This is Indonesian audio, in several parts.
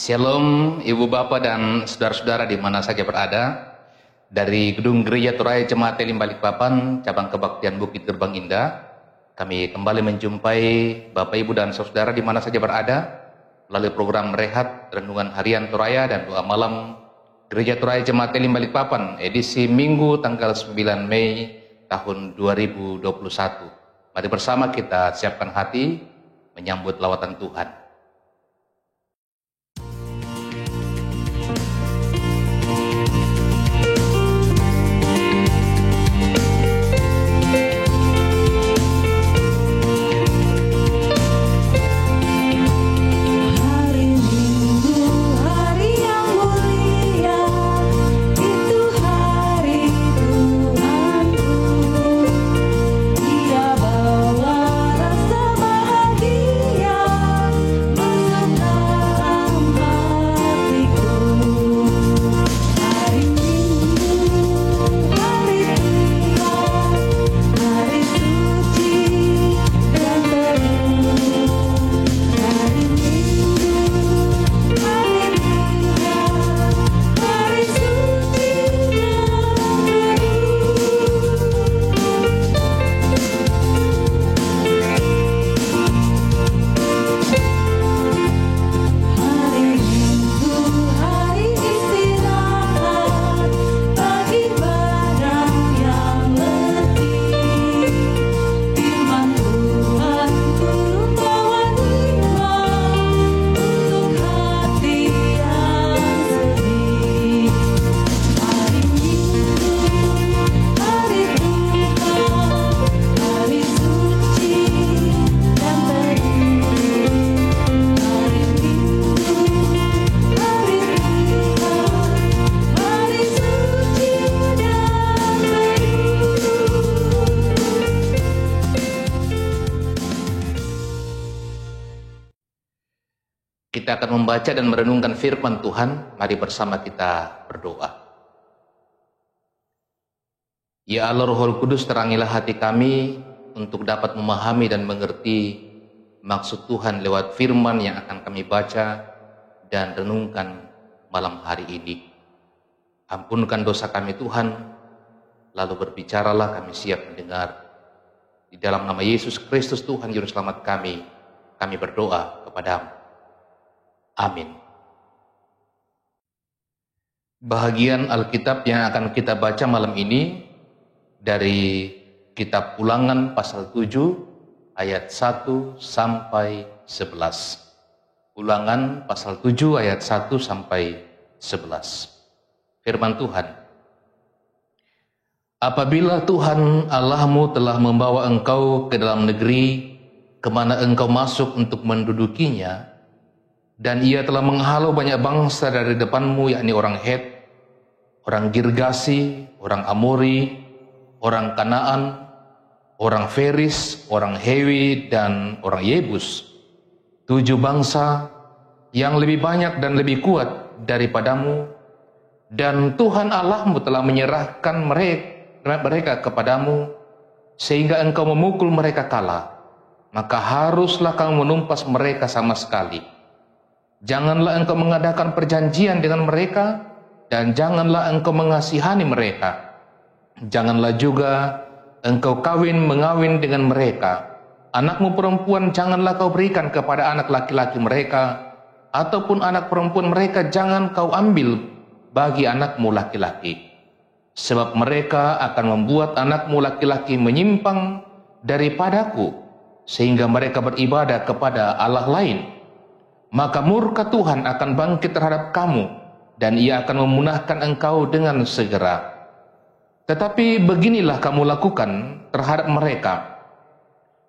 Shalom Ibu Bapak dan saudara-saudara di mana saja berada. Dari Gedung Gereja Toraya Jemaat Elim Balikpapan, Cabang Kebaktian Bukit Gerbang Indah, kami kembali menjumpai Bapak Ibu dan saudara di mana saja berada melalui program Rehat Renungan Harian Toraya dan Doa Malam Gereja Toraya Jemaat Elim Balikpapan edisi Minggu tanggal 9 Mei tahun 2021. Mari bersama kita siapkan hati menyambut lawatan Tuhan. Kita akan membaca dan merenungkan firman Tuhan. Mari bersama kita berdoa. Ya Allah Roh Kudus, terangilah hati kami untuk dapat memahami dan mengerti maksud Tuhan lewat firman yang akan kami baca dan renungkan malam hari ini. Ampunkan dosa kami Tuhan, lalu berbicaralah, kami siap mendengar. Di dalam nama Yesus Kristus Tuhan Juru Selamat kami berdoa kepadamu. Amin. Bahagian Alkitab yang akan kita baca malam ini dari kitab Ulangan pasal 7 ayat 1 sampai 11. Ulangan pasal 7 ayat 1 sampai 11. Firman Tuhan. Apabila Tuhan Allahmu telah membawa engkau ke dalam negeri kemana engkau masuk untuk mendudukinya, dan ia telah menghalau banyak bangsa dari depanmu, yakni orang Het, orang Girgasi, orang Amori, orang Kanaan, orang Feris, orang Hewi, dan orang Yebus. 7 bangsa yang lebih banyak dan lebih kuat daripadamu, dan Tuhan Allahmu telah menyerahkan mereka kepadamu, sehingga engkau memukul mereka kalah. Maka haruslah kamu menumpas mereka sama sekali. Janganlah engkau mengadakan perjanjian dengan mereka, dan janganlah engkau mengasihani mereka. Janganlah juga engkau mengawin dengan mereka. Anakmu perempuan janganlah kau berikan kepada anak laki-laki mereka, ataupun anak perempuan mereka jangan kau ambil bagi anakmu laki-laki. Sebab mereka akan membuat anakmu laki-laki menyimpang daripadaku, sehingga mereka beribadah kepada Allah lain. Maka murka Tuhan akan bangkit terhadap kamu, dan ia akan memunahkan engkau dengan segera. Tetapi beginilah kamu lakukan terhadap mereka.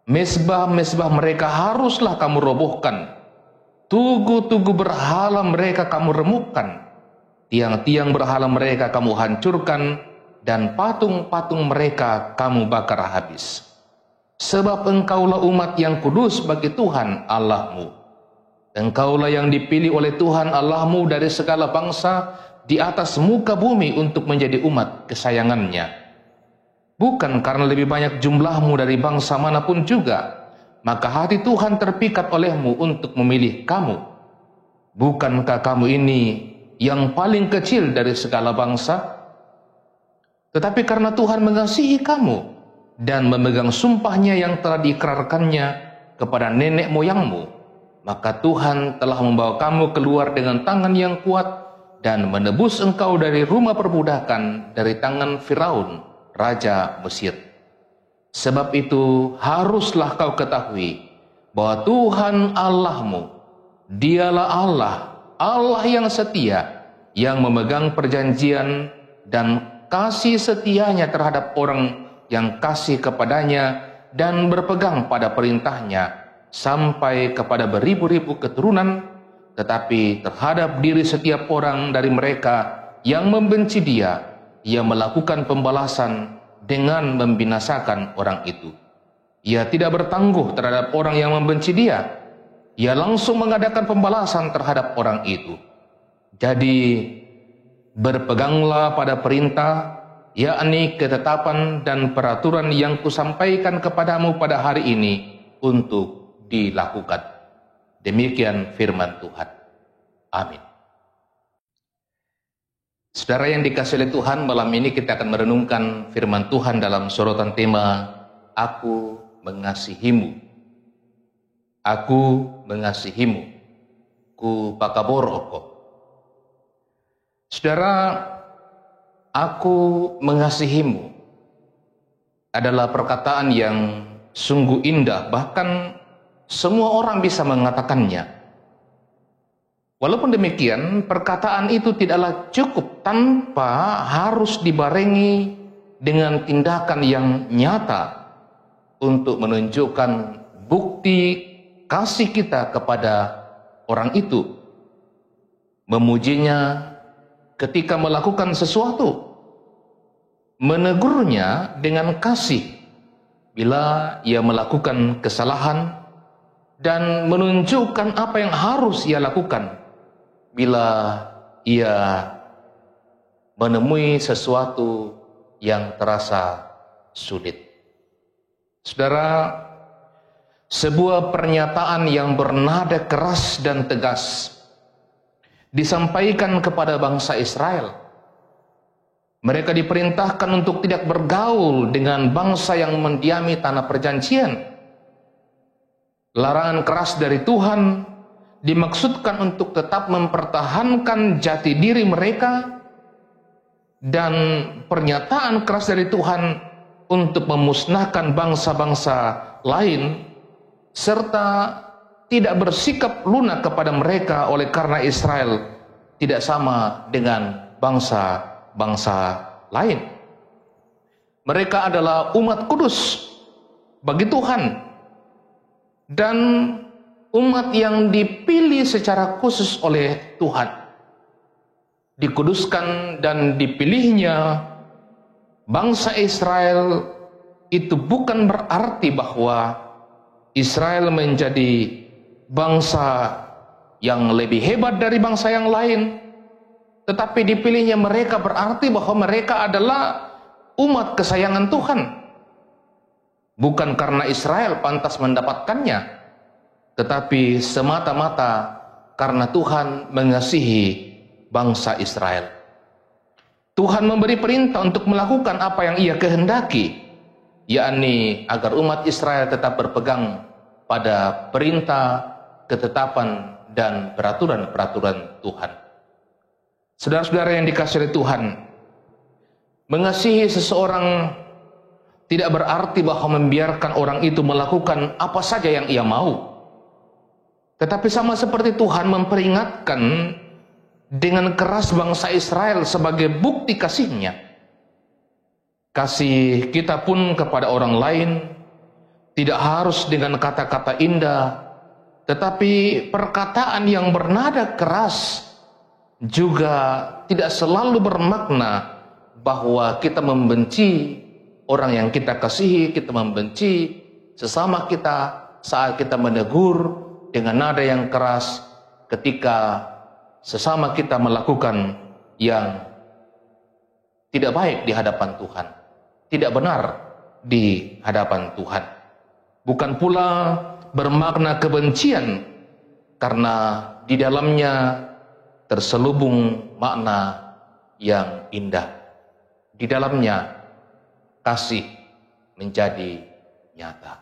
Mezbah-mezbah mereka haruslah kamu robohkan. Tugu-tugu berhala mereka kamu remukkan. Tiang-tiang berhala mereka kamu hancurkan, dan patung-patung mereka kamu bakar habis. Sebab engkaulah umat yang kudus bagi Tuhan Allahmu. Engkaulah yang dipilih oleh Tuhan Allahmu dari segala bangsa di atas muka bumi untuk menjadi umat kesayangannya. Bukan karena lebih banyak jumlahmu dari bangsa manapun juga, maka hati Tuhan terpikat olehmu untuk memilih kamu. Bukankah kamu ini yang paling kecil dari segala bangsa? Tetapi karena Tuhan mengasihi kamu dan memegang sumpahnya yang telah diikrarkannya kepada nenek moyangmu, maka Tuhan telah membawa kamu keluar dengan tangan yang kuat dan menebus engkau dari rumah perbudakan, dari tangan Firaun, raja Mesir. Sebab itu haruslah kau ketahui bahwa Tuhan Allahmu, Dialah Allah, Allah yang setia, yang memegang perjanjian dan kasih setianya terhadap orang yang kasih kepadanya dan berpegang pada perintahnya sampai kepada beribu-ribu keturunan, tetapi terhadap diri setiap orang dari mereka yang membenci Dia, Ia melakukan pembalasan dengan membinasakan orang itu. Ia tidak bertangguh terhadap orang yang membenci Dia, Ia langsung mengadakan pembalasan terhadap orang itu. Jadi berpeganglah pada perintah, yakni ketetapan dan peraturan yang kusampaikan kepadamu pada hari ini untuk dilakukan. Demikian firman Tuhan. Amin. Saudara yang dikasihi oleh Tuhan, malam ini kita akan merenungkan firman Tuhan dalam sorotan tema Aku Mengasihimu. Aku mengasihimu, ku pakabor oko. Saudara, aku mengasihimu adalah perkataan yang sungguh indah, bahkan semua orang bisa mengatakannya. Walaupun demikian, perkataan itu tidaklah cukup tanpa harus dibarengi dengan tindakan yang nyata untuk menunjukkan bukti kasih kita kepada orang itu. Memujinya ketika melakukan sesuatu, menegurnya dengan kasih bila ia melakukan kesalahan, dan menunjukkan apa yang harus ia lakukan bila ia menemui sesuatu yang terasa sulit. Saudara, sebuah pernyataan yang bernada keras dan tegas disampaikan kepada bangsa Israel. Mereka diperintahkan untuk tidak bergaul dengan bangsa yang mendiami tanah perjanjian. Larangan keras dari Tuhan dimaksudkan untuk tetap mempertahankan jati diri mereka, dan pernyataan keras dari Tuhan untuk memusnahkan bangsa-bangsa lain, serta tidak bersikap lunak kepada mereka oleh karena Israel tidak sama dengan bangsa-bangsa lain. Mereka adalah umat kudus bagi Tuhan, dan umat yang dipilih secara khusus oleh Tuhan. Dikuduskan dan dipilihnya bangsa Israel itu bukan berarti bahwa Israel menjadi bangsa yang lebih hebat dari bangsa yang lain, tetapi dipilihnya mereka berarti bahwa mereka adalah umat kesayangan Tuhan. Bukan karena Israel pantas mendapatkannya, tetapi semata-mata karena Tuhan mengasihi bangsa Israel. Tuhan memberi perintah untuk melakukan apa yang Ia kehendaki, yakni agar umat Israel tetap berpegang pada perintah, ketetapan, dan peraturan-peraturan Tuhan. Saudara-saudara yang dikasihi oleh Tuhan, mengasihi seseorang tidak berarti bahwa membiarkan orang itu melakukan apa saja yang ia mau. Tetapi sama seperti Tuhan memperingatkan dengan keras bangsa Israel sebagai bukti kasih-Nya, kasih kita pun kepada orang lain tidak harus dengan kata-kata indah, tetapi perkataan yang bernada keras juga tidak selalu bermakna bahwa kita membenci orang yang kita kasihi, kita membenci sesama kita saat kita menegur dengan nada yang keras ketika sesama kita melakukan yang tidak baik di hadapan Tuhan, tidak benar di hadapan Tuhan. Bukan pula bermakna kebencian karena di dalamnya terselubung makna yang indah. Di dalamnya kasih menjadi nyata.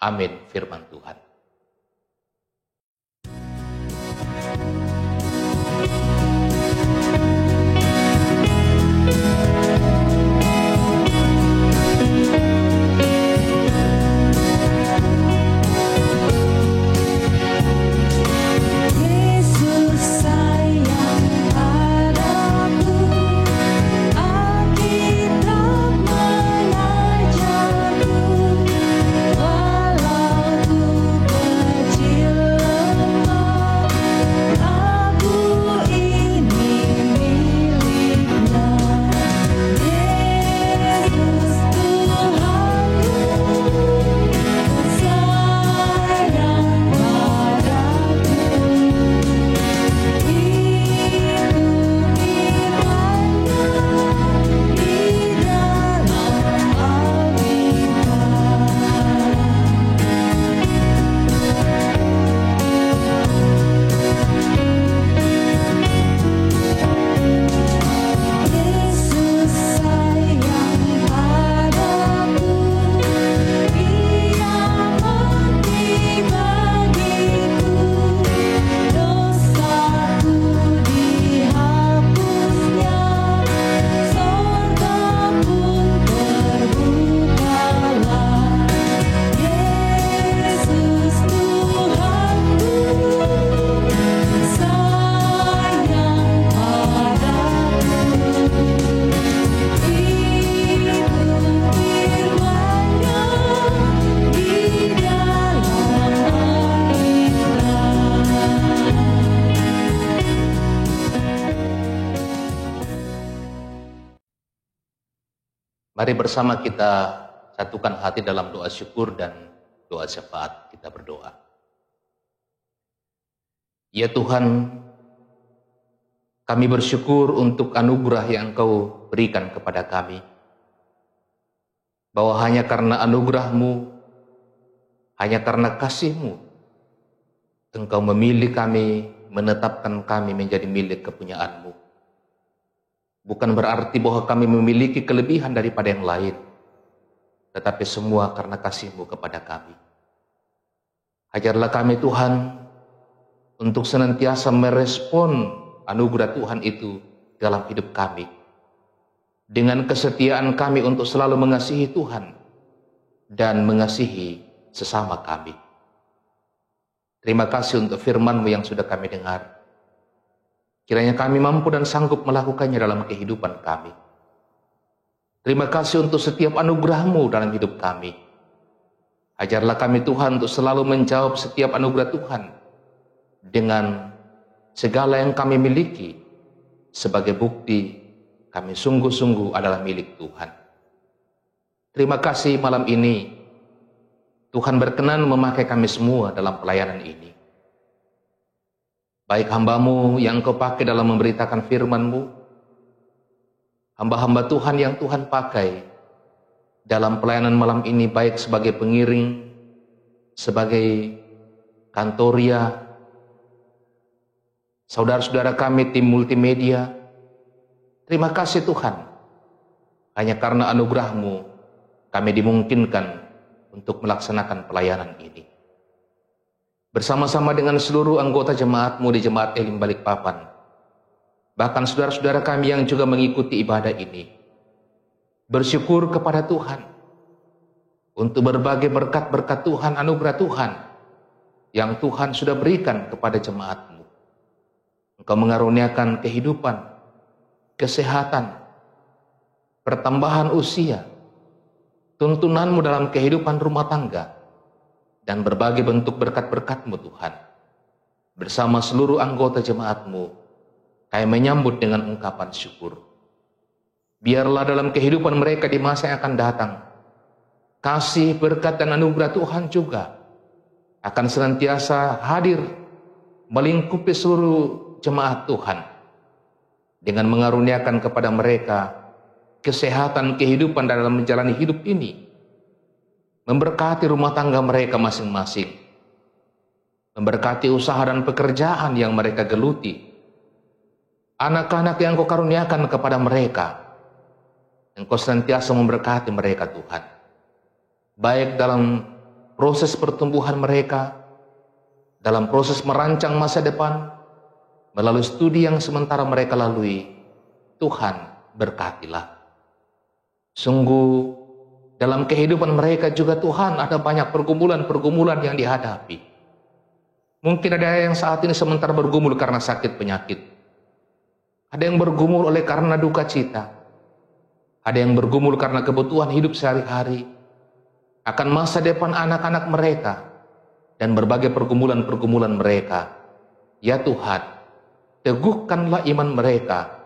Amin, firman Tuhan. Mari bersama kita satukan hati dalam doa syukur dan doa syafaat. Kita berdoa. Ya Tuhan, kami bersyukur untuk anugerah yang Engkau berikan kepada kami. Bahwa hanya karena anugerah-Mu, hanya karena kasih-Mu, Engkau memilih kami, menetapkan kami menjadi milik kepunyaan-Mu. Bukan berarti bahwa kami memiliki kelebihan daripada yang lain, tetapi semua karena kasih-Mu kepada kami. Ajarlah kami Tuhan, untuk senantiasa merespon anugerah Tuhan itu dalam hidup kami. Dengan kesetiaan kami untuk selalu mengasihi Tuhan dan mengasihi sesama kami. Terima kasih untuk firman-Mu yang sudah kami dengar. Kiranya kami mampu dan sanggup melakukannya dalam kehidupan kami. Terima kasih untuk setiap anugerah-Mu dalam hidup kami. Ajarlah kami Tuhan untuk selalu menjawab setiap anugerah Tuhan dengan segala yang kami miliki sebagai bukti kami sungguh-sungguh adalah milik Tuhan. Terima kasih malam ini Tuhan berkenan memakai kami semua dalam pelayanan ini. Baik hamba-Mu yang Engkau pakai dalam memberitakan firman-Mu, hamba-hamba Tuhan yang Tuhan pakai dalam pelayanan malam ini, baik sebagai pengiring, sebagai kantoria, saudara-saudara kami tim multimedia. Terima kasih Tuhan, hanya karena anugerah-Mu kami dimungkinkan untuk melaksanakan pelayanan ini. Bersama-sama dengan seluruh anggota jemaat-Mu di Jemaat Elim Balikpapan, bahkan saudara-saudara kami yang juga mengikuti ibadah ini, bersyukur kepada Tuhan untuk berbagai berkat-berkat Tuhan, anugerah Tuhan yang Tuhan sudah berikan kepada jemaat-Mu. Engkau mengaruniakan kehidupan, kesehatan, pertambahan usia, tuntunan-Mu dalam kehidupan rumah tangga, dan berbagai bentuk berkat-berkat-Mu Tuhan. Bersama seluruh anggota jemaat-Mu, kami menyambut dengan ungkapan syukur. Biarlah dalam kehidupan mereka di masa yang akan datang, kasih, berkat, dan anugerah Tuhan juga akan senantiasa hadir melingkupi seluruh jemaat Tuhan, dengan mengaruniakan kepada mereka kesehatan kehidupan dalam menjalani hidup ini, memberkati rumah tangga mereka masing-masing, memberkati usaha dan pekerjaan yang mereka geluti, anak-anak yang Engkau karuniakan kepada mereka. Engkau senantiasa memberkati mereka Tuhan, baik dalam proses pertumbuhan mereka, dalam proses merancang masa depan, melalui studi yang sementara mereka lalui. Tuhan, berkatilah. Sungguh dalam kehidupan mereka juga Tuhan ada banyak pergumulan-pergumulan yang dihadapi. Mungkin ada yang saat ini sementara bergumul karena sakit penyakit. Ada yang bergumul oleh karena duka cita. Ada yang bergumul karena kebutuhan hidup sehari-hari, akan masa depan anak-anak mereka, dan berbagai pergumulan-pergumulan mereka. Ya Tuhan, teguhkanlah iman mereka.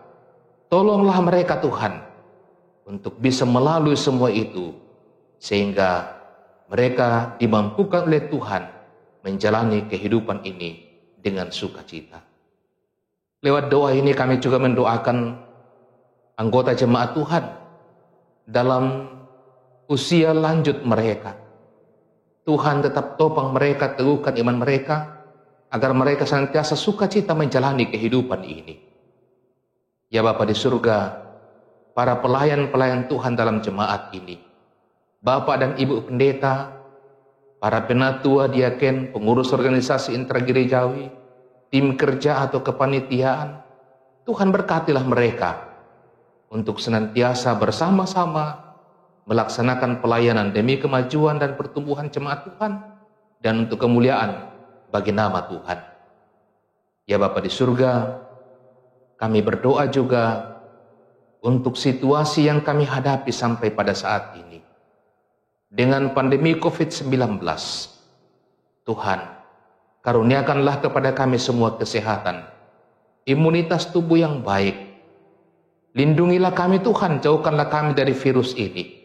Tolonglah mereka Tuhan, untuk bisa melalui semua itu, sehingga mereka dimampukan oleh Tuhan menjalani kehidupan ini dengan sukacita. Lewat doa ini kami juga mendoakan anggota jemaat Tuhan dalam usia lanjut mereka. Tuhan tetap topang mereka, teguhkan iman mereka, agar mereka senantiasa sukacita menjalani kehidupan ini. Ya Bapa di surga, para pelayan-pelayan Tuhan dalam jemaat ini, Bapak dan Ibu pendeta, para penatua, diaken, pengurus organisasi intragerejawi, tim kerja atau kepanitiaan, Tuhan berkatilah mereka untuk senantiasa bersama-sama melaksanakan pelayanan demi kemajuan dan pertumbuhan jemaat Tuhan dan untuk kemuliaan bagi nama Tuhan. Ya Bapa di surga, kami berdoa juga untuk situasi yang kami hadapi sampai pada saat ini. Dengan pandemi COVID-19, Tuhan, karuniakanlah kepada kami semua kesehatan, imunitas tubuh yang baik. Lindungilah kami Tuhan, jauhkanlah kami dari virus ini.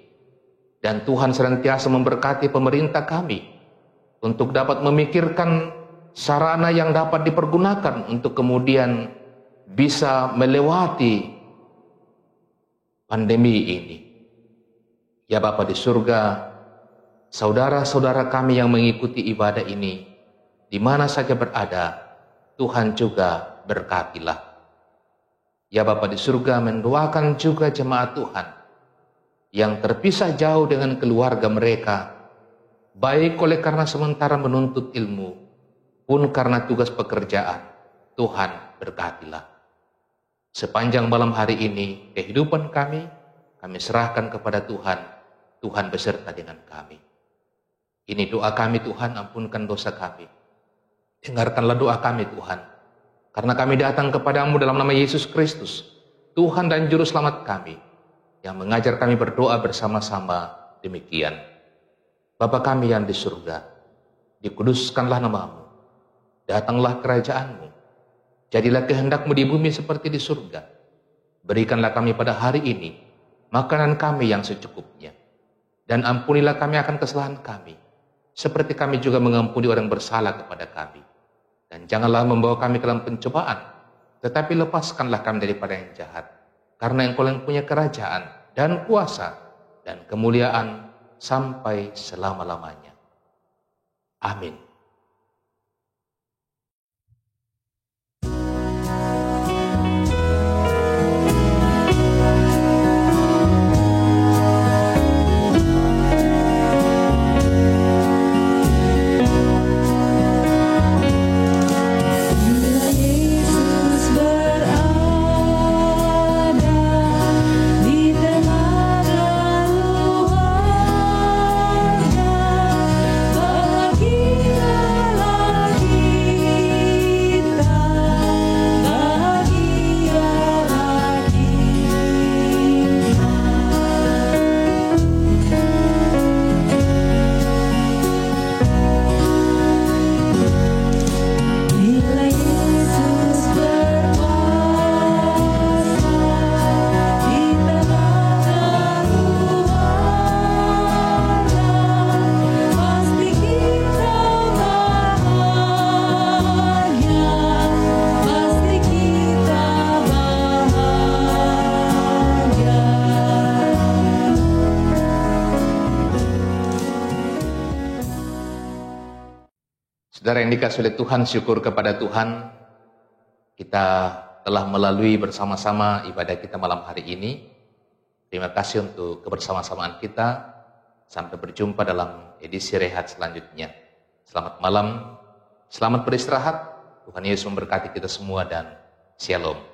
Dan Tuhan senantiasa memberkati pemerintah kami untuk dapat memikirkan sarana yang dapat dipergunakan untuk kemudian bisa melewati pandemi ini. Ya Bapa di surga, saudara-saudara kami yang mengikuti ibadah ini, di mana saja berada, Tuhan juga berkatilah. Ya Bapa di surga, mendoakan juga jemaat Tuhan yang terpisah jauh dengan keluarga mereka, baik oleh karena sementara menuntut ilmu, pun karena tugas pekerjaan. Tuhan berkatilah. Sepanjang malam hari ini, kehidupan kami serahkan kepada Tuhan. Tuhan beserta dengan kami. Ini doa kami Tuhan, ampunkan dosa kami. Dengarkanlah doa kami Tuhan. Karena kami datang kepadamu dalam nama Yesus Kristus, Tuhan dan Juru Selamat kami, yang mengajar kami berdoa bersama-sama demikian. Bapa kami yang di surga, dikuduskanlah namamu, datanglah kerajaanmu, jadilah kehendakmu di bumi seperti di surga. Berikanlah kami pada hari ini makanan kami yang secukupnya, dan ampunilah kami akan kesalahan kami, seperti kami juga mengampuni orang bersalah kepada kami. Dan janganlah membawa kami ke dalam pencobaan, tetapi lepaskanlah kami daripada yang jahat. Karena Engkau yang punya kerajaan dan kuasa dan kemuliaan sampai selama-lamanya. Amin. Bahagia Saudara yang dikasihi oleh Tuhan, syukur kepada Tuhan, kita telah melalui bersama-sama ibadah kita malam hari ini. Terima kasih untuk kebersama-samaan kita. Sampai berjumpa dalam edisi rehat selanjutnya. Selamat malam, selamat beristirahat. Tuhan Yesus memberkati kita semua dan shalom.